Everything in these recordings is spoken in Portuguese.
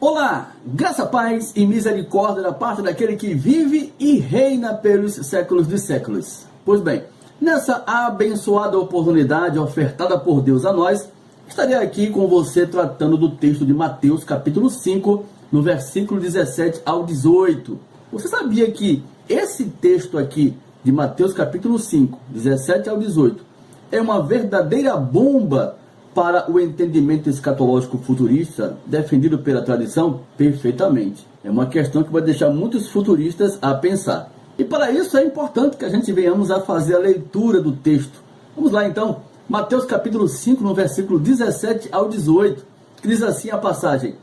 Olá, graça, paz e misericórdia da parte daquele que vive e reina pelos séculos dos séculos. Pois bem, nessa abençoada oportunidade ofertada por Deus a nós, estarei aqui com você tratando do texto de Mateus capítulo 5, no versículo 17 ao 18. Você sabia que esse texto aqui de Mateus capítulo 5, 17 ao 18, é uma verdadeira bomba para o entendimento escatológico futurista defendido pela tradição? Perfeitamente. É uma questão que vai deixar muitos futuristas a pensar. E para isso é importante que a gente venhamos a fazer a leitura do texto. Vamos lá então, Mateus capítulo 5, no versículo 17 ao 18, que diz assim a passagem,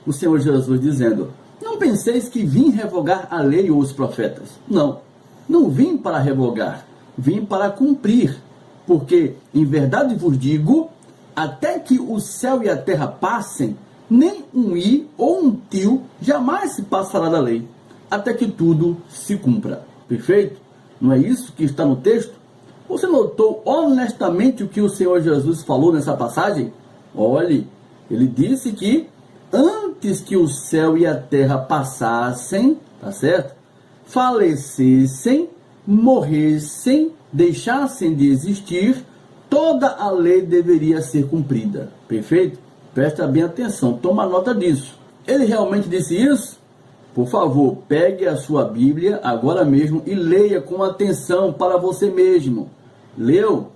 o Senhor Jesus dizendo: não penseis que vim revogar a lei ou os profetas. Não vim para revogar, vim para cumprir. Porque, em verdade vos digo, até que o céu e a terra passem, nem um i ou um tio jamais se passará da lei, até que tudo se cumpra. Perfeito? Não é isso que está no texto? Você notou honestamente o que o Senhor Jesus falou nessa passagem? Olhe, ele disse que antes que o céu e a terra passassem, tá certo? Falecessem, morressem, deixassem de existir, toda a lei deveria ser cumprida. Perfeito? Presta bem atenção, toma nota disso. Ele realmente disse isso? Por favor, pegue a sua Bíblia agora mesmo e leia com atenção para você mesmo. Leu?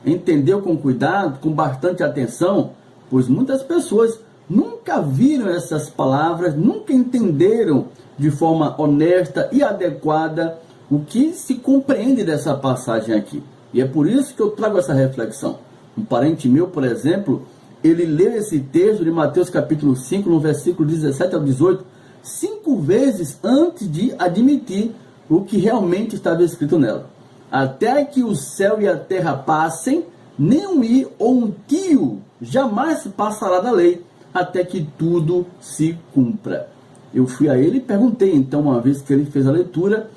Entendeu com cuidado, com bastante atenção? Pois muitas pessoas nunca viram essas palavras, nunca entenderam de forma honesta e adequada o que se compreende dessa passagem aqui. E é por isso que eu trago essa reflexão. Um parente meu, por exemplo, ele leu esse texto de Mateus capítulo 5, no versículo 17 ao 18, 5 vezes antes de admitir o que realmente estava escrito nela. Até que o céu e a terra passem, nem um i ou um tio jamais se passará da lei, até que tudo se cumpra. Eu fui a ele e perguntei, então, uma vez que ele fez a leitura,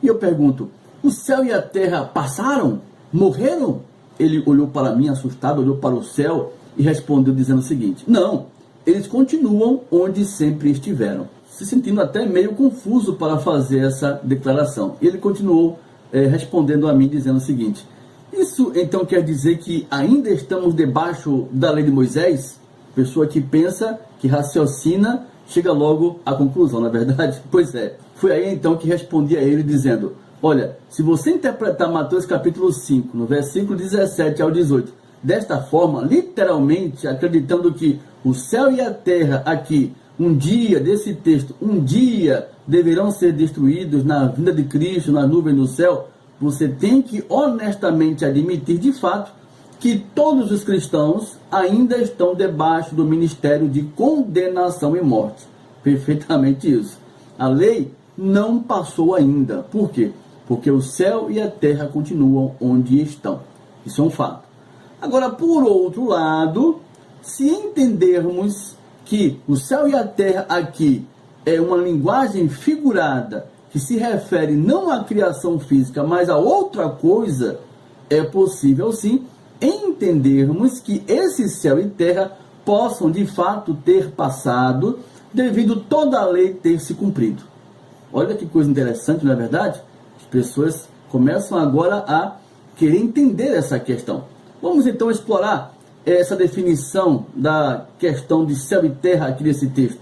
e eu pergunto, o céu e a terra passaram? Morreram? Ele olhou para mim assustado, olhou para o céu e respondeu dizendo o seguinte: não, eles continuam onde sempre estiveram. Se sentindo até meio confuso para fazer essa declaração. Ele continuou respondendo a mim dizendo o seguinte: isso então quer dizer que ainda estamos debaixo da lei de Moisés? Pessoa que pensa, que raciocina, chega logo à conclusão, não é verdade? Pois é. Foi aí então que respondi a ele dizendo: olha, se você interpretar Mateus capítulo 5, no versículo 17 ao 18, desta forma, literalmente acreditando que o céu e a terra aqui, um dia, desse texto, um dia deverão ser destruídos na vinda de Cristo, nas nuvens do céu, você tem que honestamente admitir de fato que todos os cristãos ainda estão debaixo do ministério de condenação e morte. Perfeitamente isso. A lei não passou ainda. Por quê? Porque o céu e a terra continuam onde estão. Isso é um fato. Agora, por outro lado, se entendermos que o céu e a terra aqui é uma linguagem figurada que se refere não à criação física, mas a outra coisa, é possível sim entendermos que esse céu e terra possam de fato ter passado devido toda a lei ter se cumprido. Olha que coisa interessante, não é verdade? As pessoas começam agora a querer entender essa questão. Vamos então explorar essa definição da questão de céu e terra aqui nesse texto.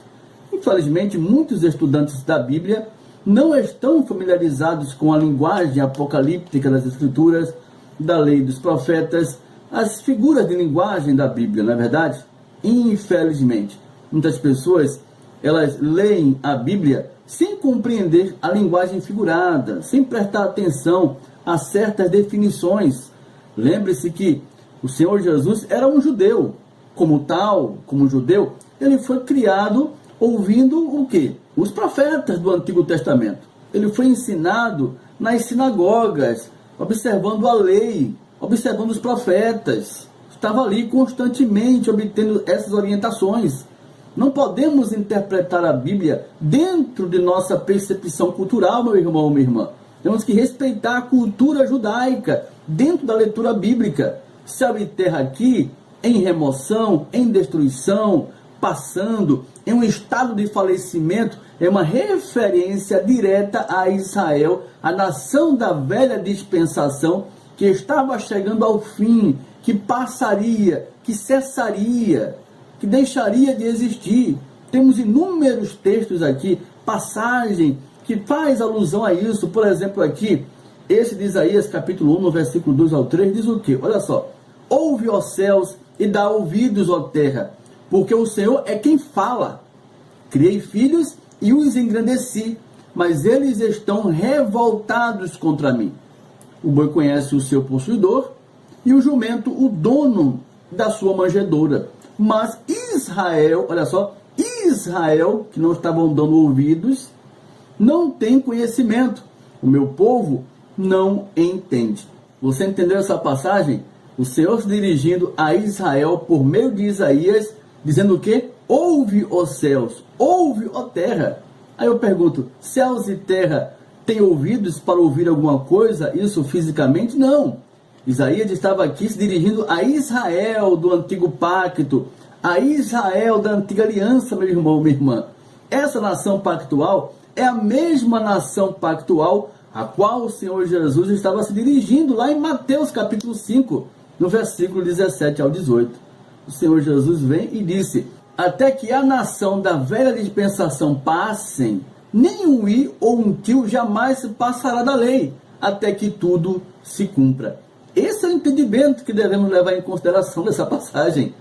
Infelizmente, muitos estudantes da Bíblia não estão familiarizados com a linguagem apocalíptica das Escrituras, da lei dos profetas, as figuras de linguagem da Bíblia, não é verdade? Infelizmente, muitas pessoas, elas leem a Bíblia sem compreender a linguagem figurada, sem prestar atenção a certas definições. Lembre-se que o Senhor Jesus era um judeu. Como tal, como judeu, ele foi criado ouvindo o quê? Os profetas do Antigo Testamento. Ele foi ensinado nas sinagogas, observando a lei, observando os profetas. Estava ali constantemente obtendo essas orientações. Não podemos interpretar a Bíblia dentro de nossa percepção cultural, meu irmão, minha irmã. Temos que respeitar a cultura judaica dentro da leitura bíblica. Céu e terra aqui, em remoção, em destruição, passando em um estado de falecimento é uma referência direta a Israel, a nação da velha dispensação que estava chegando ao fim, que passaria, que cessaria, que deixaria de existir. Temos inúmeros textos aqui, passagem que faz alusão a isso. Por exemplo, aqui, esse de Isaías, capítulo 1, no versículo 2 ao 3, diz o quê? Olha só. Ouve, ó céus, e dá ouvidos, ó terra, porque o Senhor é quem fala. Criei filhos e os engrandeci, mas eles estão revoltados contra mim. O boi conhece o seu possuidor, e o jumento o dono da sua manjedoura. Mas Israel, olha só, Israel, que não estavam dando ouvidos, não tem conhecimento. O meu povo não entende. Você entendeu essa passagem? O Senhor se dirigindo a Israel por meio de Isaías, dizendo o quê? Ouve, ó céus, ouve, ó terra. Aí eu pergunto, céus e terra têm ouvidos para ouvir alguma coisa, isso fisicamente? Não. Isaías estava aqui se dirigindo a Israel do antigo pacto, a Israel da antiga aliança, meu irmão, minha irmã. Essa nação pactual é a mesma nação pactual a qual o Senhor Jesus estava se dirigindo lá em Mateus capítulo 5, no versículo 17 ao 18. O Senhor Jesus vem e disse: até que a nação da velha dispensação passem, nem um i ou um tio jamais se passará da lei, até que tudo se cumpra. Esse é o entendimento que devemos levar em consideração nessa passagem.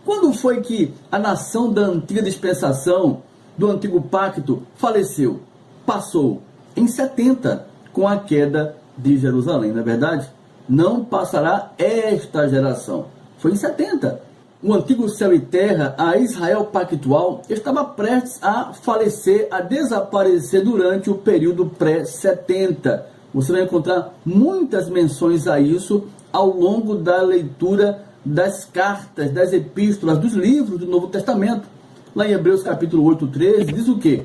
Quando foi que a nação da antiga dispensação, do antigo pacto, faleceu? Passou em 70, com a queda de Jerusalém, não é verdade? Não passará esta geração. Foi em 70. O antigo céu e terra, a Israel pactual, estava prestes a falecer, a desaparecer durante o período pré-70. Você vai encontrar muitas menções a isso ao longo da leitura das cartas, das epístolas, dos livros do Novo Testamento. Lá em Hebreus capítulo 8, 13, diz o quê?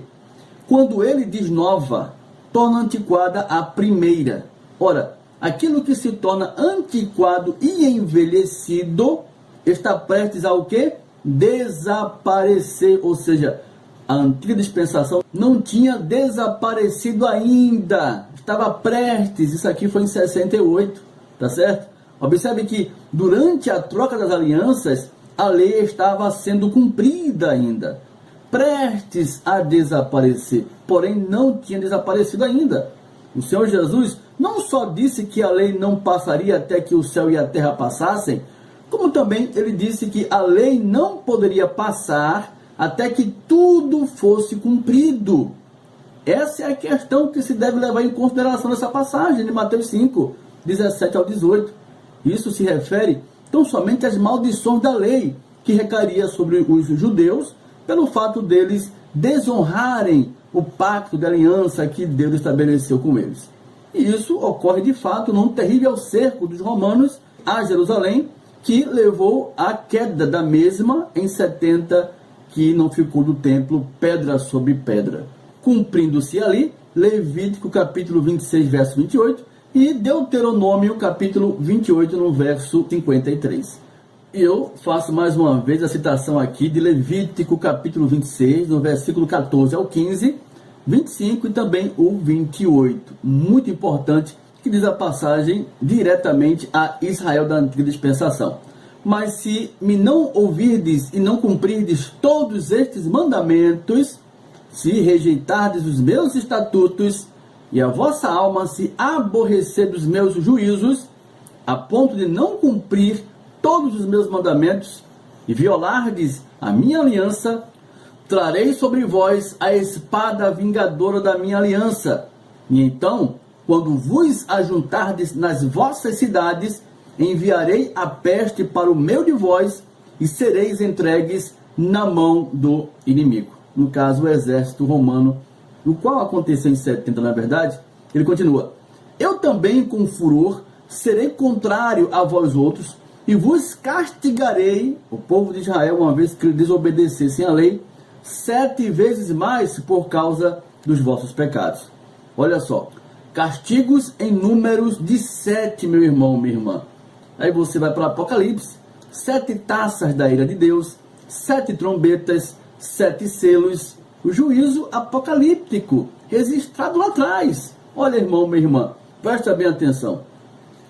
Quando ele desnova, torna antiquada a primeira. Ora, aquilo que se torna antiquado e envelhecido está prestes ao quê? Desaparecer. Ou seja, a antiga dispensação não tinha desaparecido ainda. Estava prestes. Isso aqui foi em 68, tá certo? Observe que durante a troca das alianças, a lei estava sendo cumprida ainda, prestes a desaparecer, porém não tinha desaparecido ainda. O Senhor Jesus não só disse que a lei não passaria até que o céu e a terra passassem, como também ele disse que a lei não poderia passar até que tudo fosse cumprido. Essa é a questão que se deve levar em consideração nessa passagem de Mateus 5, 17 ao 18. Isso se refere tão somente às maldições da lei que recaía sobre os judeus pelo fato deles desonrarem o pacto de aliança que Deus estabeleceu com eles. E isso ocorre de fato num terrível cerco dos romanos a Jerusalém, que levou à queda da mesma em 70, que não ficou do templo pedra sobre pedra. Cumprindo-se ali Levítico capítulo 26, verso 28, e Deuteronômio capítulo 28, no verso 53. E eu faço mais uma vez a citação aqui de Levítico capítulo 26, no versículo 14 ao 15, 25 e também o 28. Muito importante, que diz a passagem diretamente a Israel da antiga dispensação. Mas se me não ouvirdes e não cumprirdes todos estes mandamentos, se rejeitardes os meus estatutos, e a vossa alma se aborrecer dos meus juízos, a ponto de não cumprir todos os meus mandamentos, e violardes a minha aliança, trarei sobre vós a espada vingadora da minha aliança. E então, quando vos ajuntardes nas vossas cidades, enviarei a peste para o meio de vós, e sereis entregues na mão do inimigo. No caso, o exército romano, no qual aconteceu em 70, na verdade. Ele continua: eu também com furor serei contrário a vós outros, e vos castigarei, o povo de Israel, uma vez que desobedecessem a lei, 7 vezes mais por causa dos vossos pecados. Olha só, castigos em números de 7, meu irmão, minha irmã. Aí você vai para o Apocalipse, 7 taças da ira de Deus, 7 trombetas, 7 selos, o juízo apocalíptico, registrado lá atrás. Olha, irmão, minha irmã, presta bem atenção.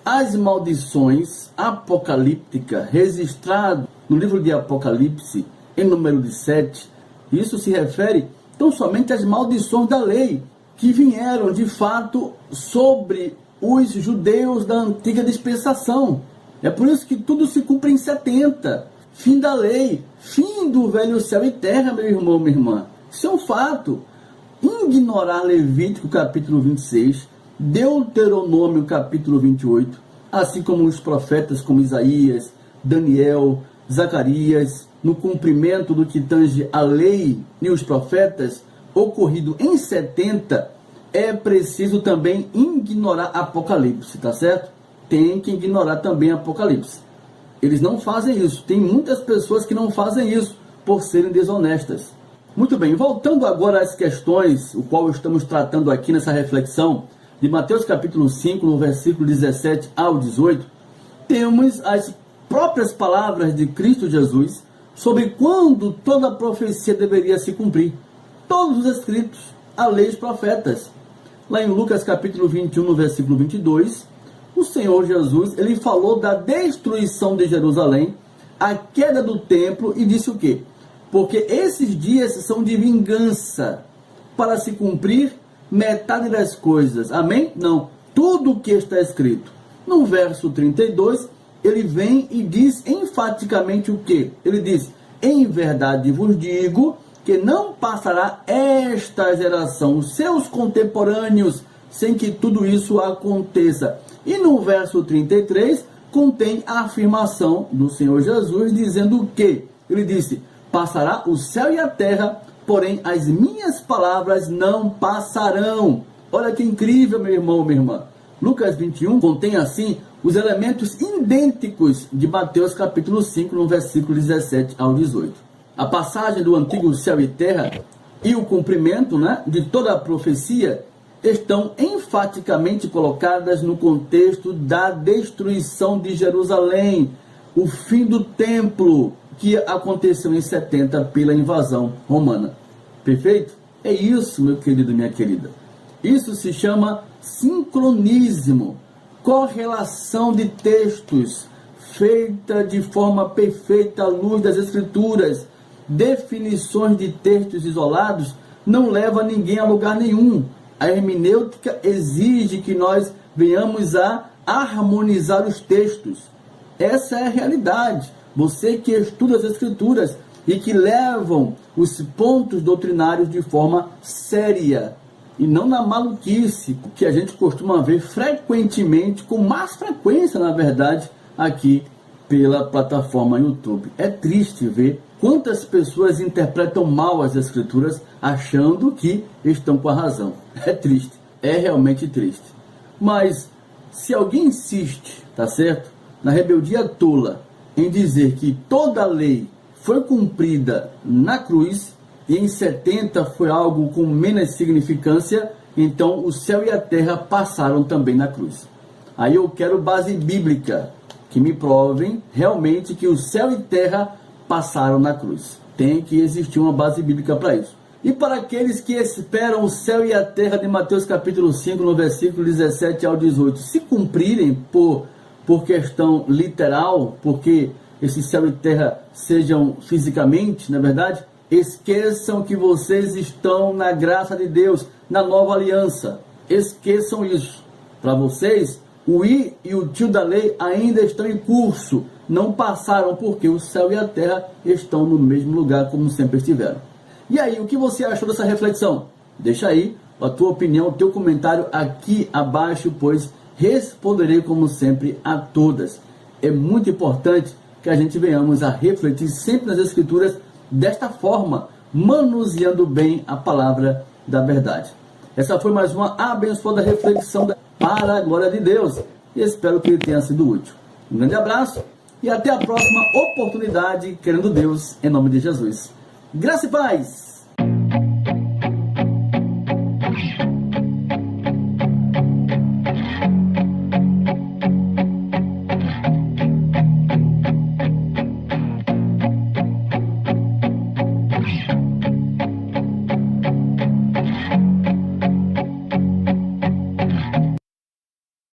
As maldições apocalípticas registradas no livro de Apocalipse, em número de 7, isso se refere tão somente às maldições da lei, que vieram de fato sobre os judeus da antiga dispensação. É por isso que tudo se cumpre em 70. Fim da lei, fim do velho céu e terra, meu irmão, minha irmã. Isso é um fato. Ignorar Levítico capítulo 26, Deuteronômio capítulo 28, assim como os profetas como Isaías, Daniel, Zacarias, no cumprimento do que tange a lei e os profetas, ocorrido em 70, é preciso também ignorar Apocalipse, tá certo? Tem que ignorar também Apocalipse. Eles não fazem isso. Tem muitas pessoas que não fazem isso por serem desonestas. Muito bem, voltando agora às questões, o qual estamos tratando aqui nessa reflexão, de Mateus capítulo 5, no versículo 17 ao 18, temos as próprias palavras de Cristo Jesus sobre quando toda a profecia deveria se cumprir. Todos os escritos, a lei e os profetas. Lá em Lucas capítulo 21, no versículo 22, o Senhor Jesus, ele falou da destruição de Jerusalém, a queda do templo, e disse o quê? Porque esses dias são de vingança, para se cumprir metade das coisas. Amém? Não. Tudo o que está escrito. No verso 32, ele vem e diz enfaticamente o quê? Ele diz, em verdade vos digo, que não passará esta geração, os seus contemporâneos, sem que tudo isso aconteça. E no verso 33, contém a afirmação do Senhor Jesus, dizendo o quê? Ele disse, passará o céu e a terra, porém as minhas palavras não passarão. Olha que incrível, meu irmão, minha irmã. Lucas 21 contém assim os elementos idênticos de Mateus capítulo 5, no versículo 17 ao 18. A passagem do antigo céu e terra e o cumprimento, de toda a profecia estão enfaticamente colocadas no contexto da destruição de Jerusalém, o fim do templo, que aconteceu em 70 pela invasão romana. Perfeito? É isso, meu querido e minha querida. Isso se chama sincronismo, correlação de textos, feita de forma perfeita à luz das Escrituras. Definições de textos isolados não leva ninguém a lugar nenhum. A hermenêutica exige que nós venhamos a harmonizar os textos. Essa é a realidade. Você que estuda as Escrituras e que levam os pontos doutrinários de forma séria e não na maluquice que a gente costuma ver frequentemente, com mais frequência, na verdade, aqui pela plataforma YouTube. É triste ver quantas pessoas interpretam mal as Escrituras achando que estão com a razão. É triste, é realmente triste. Mas se alguém insiste, tá certo, na rebeldia tola, em dizer que toda a lei foi cumprida na cruz e em 70 foi algo com menos significância, então o céu e a terra passaram também na cruz. Aí eu quero base bíblica que me provem realmente que o céu e terra passaram na cruz. Tem que existir uma base bíblica para isso. E para aqueles que esperam o céu e a terra de Mateus capítulo 5, no versículo 17 ao 18, se cumprirem por questão literal, porque esse céu e terra sejam fisicamente, na verdade, esqueçam que vocês estão na graça de Deus, na nova aliança. Esqueçam isso. Para vocês, o I e o tio da lei ainda estão em curso. Não passaram porque o céu e a terra estão no mesmo lugar como sempre estiveram. E aí, o que você achou dessa reflexão? Deixa aí a tua opinião, o teu comentário aqui abaixo, pois responderei como sempre a todas. É muito importante que a gente venhamos a refletir sempre nas Escrituras desta forma, manuseando bem a palavra da verdade. Essa foi mais uma abençoada reflexão para a glória de Deus e espero que ele tenha sido útil. Um grande abraço e até a próxima oportunidade, querendo Deus, em nome de Jesus. Graça e paz! Música